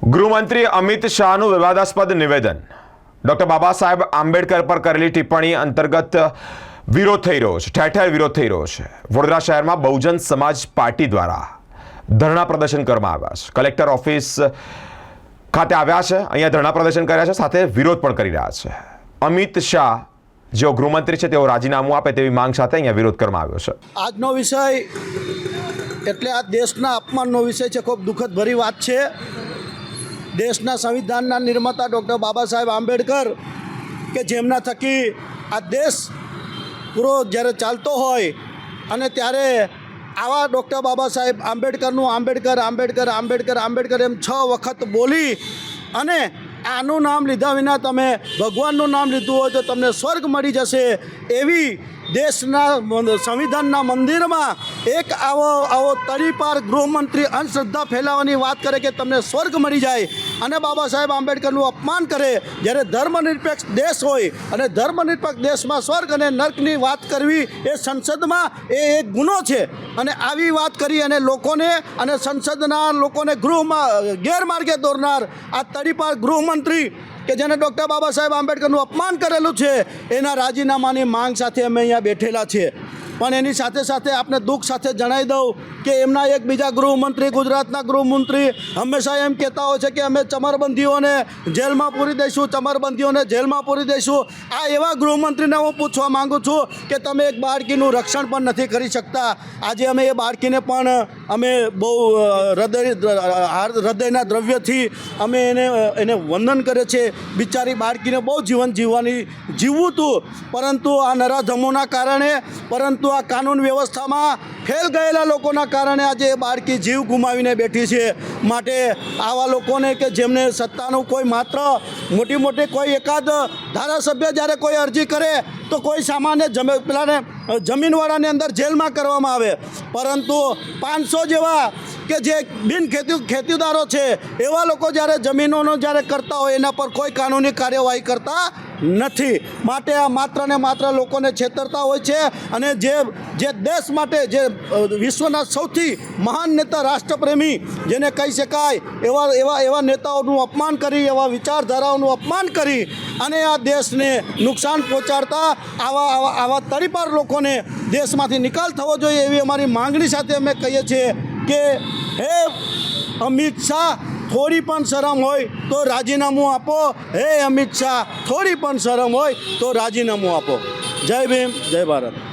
ગૃહમંત્રી અમિત શાહનું વિવાદાસ્પદ નિવેદન ડૉક્ટર બાબા સાહેબ આંબેડકર પર કરેલી ટિપ્પણી અંતર્ગત વિરોધ થઈ રહ્યો છે, ઠેર ઠેર વિરોધ થઈ રહ્યો છે। વડોદરા શહેરમાં બહુજન સમાજ પાર્ટી દ્વારા ધરણા પ્રદર્શન કરવામાં આવ્યા છે। કલેક્ટર ઓફિસ ખાતે આવ્યા છે, અહીંયા ધરણા પ્રદર્શન કર્યા છે, સાથે વિરોધ પણ કરી રહ્યા છે। અમિત શાહ જેઓ ગૃહમંત્રી છે તેઓ રાજીનામું આપે તેવી માંગ સાથે અહીંયા વિરોધ કરવામાં આવ્યો છે। આજનો વિષય એટલે આ દેશના અપમાનનો વિષય છે। ખૂબ દુઃખદ ભરી વાત છે। દેશના સંવિધાનના નિર્માતા ડૉક્ટર બાબા સાહેબ આંબેડકર કે જેમના થકી આ દેશ પૂરો જ્યારે ચાલતો હોય અને ત્યારે આવા ડૉક્ટર બાબા સાહેબ આંબેડકરનું આંબેડકર આંબેડકર આંબેડકર આંબેડકર એમ 6 વખત બોલી અને આનું નામ લીધા વિના તમે ભગવાનનું નામ લીધું હોય તો તમને સ્વર્ગ મળી જશે એવી દેશના સંવિધાનના મંદિરમાં એક આવો તડીપાર ગૃહમંત્રી અંધશ્રદ્ધા ફેલાવવાની વાત કરે કે તમને સ્વર્ગ મળી જાય અને બાબા સાહેબ આંબેડકરનું અપમાન કરે। જ્યારે ધર્મનિરપેક્ષ દેશ હોય અને ધર્મનિરપેક્ષ દેશમાં સ્વર્ગ અને નર્કની વાત કરવી એ સંસદમાં એ એક ગુનો છે અને આવી વાત કરી અને લોકોને અને સંસદના લોકોને ગૃહમાં ગેરમાર્ગે દોરનાર આ તડીપાર ગૃહમંત્રી કે જેને ડૉક્ટર બાબા સાહેબ આંબેડકરનું અપમાન કરેલું છે એના રાજીનામાની માંગ સાથે અમે અહીંયા બેઠેલા છીએ। પણ એની સાથે સાથે આપને દુઃખ સાથે જણાવી દઉં કે એમના એક બીજા ગૃહમંત્રી ગુજરાતના ગૃહમંત્રી હંમેશા એમ કહેતા હોય છે કે અમે ચમરબંધીઓને જેલમાં પૂરી દઈશું, ચમરબંધીઓને જેલમાં પૂરી દઈશું। આ એવા ગૃહમંત્રીને હું પૂછવા માગું છું કે તમે એક બાળકીનું રક્ષણ પણ નથી કરી શકતા। આજે અમે એ બાળકીને પણ અમે બહુ હૃદયના દ્રવ્યથી અમે એને વંદન કરે છે। બિચારી બાળકીને બહુ જીવન જીવવું હતું, પરંતુ આ નરાધમોના કારણે, પરંતુ આ કાનૂન વ્યવસ્થામાં ફેલ ગયેલા લોકોના કારણે આજે એ બાળકી જીવ ગુમાવીને બેઠી છે। માટે આવા લોકોને કે જેમને સત્તાનું કોઈ માત્ર મોટી કોઈ એકાદ ધારાસભ્ય જ્યારે કોઈ અરજી કરે તો કોઈ સામાન્ય પેલાને જમીનવાળાને અંદર જેલમાં કરવામાં આવે, પરંતુ 500 જેવા કે જે ખેતીદારો છે એવા લોકો જ્યારે જમીનોનો જ્યારે કરતા હોય એના પર કોઈ કાનૂની કાર્યવાહી કરતા નથી। માટે આ માત્ર ને માત્ર લોકોને છેતરતા હોય છે અને જે દેશ માટે જે વિશ્વના સૌથી મહાન નેતા, રાષ્ટ્રપ્રેમી જેને કહી શકાય એવા નેતાઓનું અપમાન કરી, એવા વિચારધારાઓનું અપમાન કરી અને આ દેશને નુકસાન પહોંચાડતા આવા તડીપાર લોકોને દેશમાંથી નિકાલ થવો જોઈએ એવી અમારી માંગણી સાથે અમે કહીએ છીએ કે હે અમિત શાહ, થોડી પણ શરમ હોય તો રાજીનામું આપો। હે અમિત શાહ, થોડી પણ શરમ હોય તો રાજીનામું આપો। જય ભીમ, જય ભારત।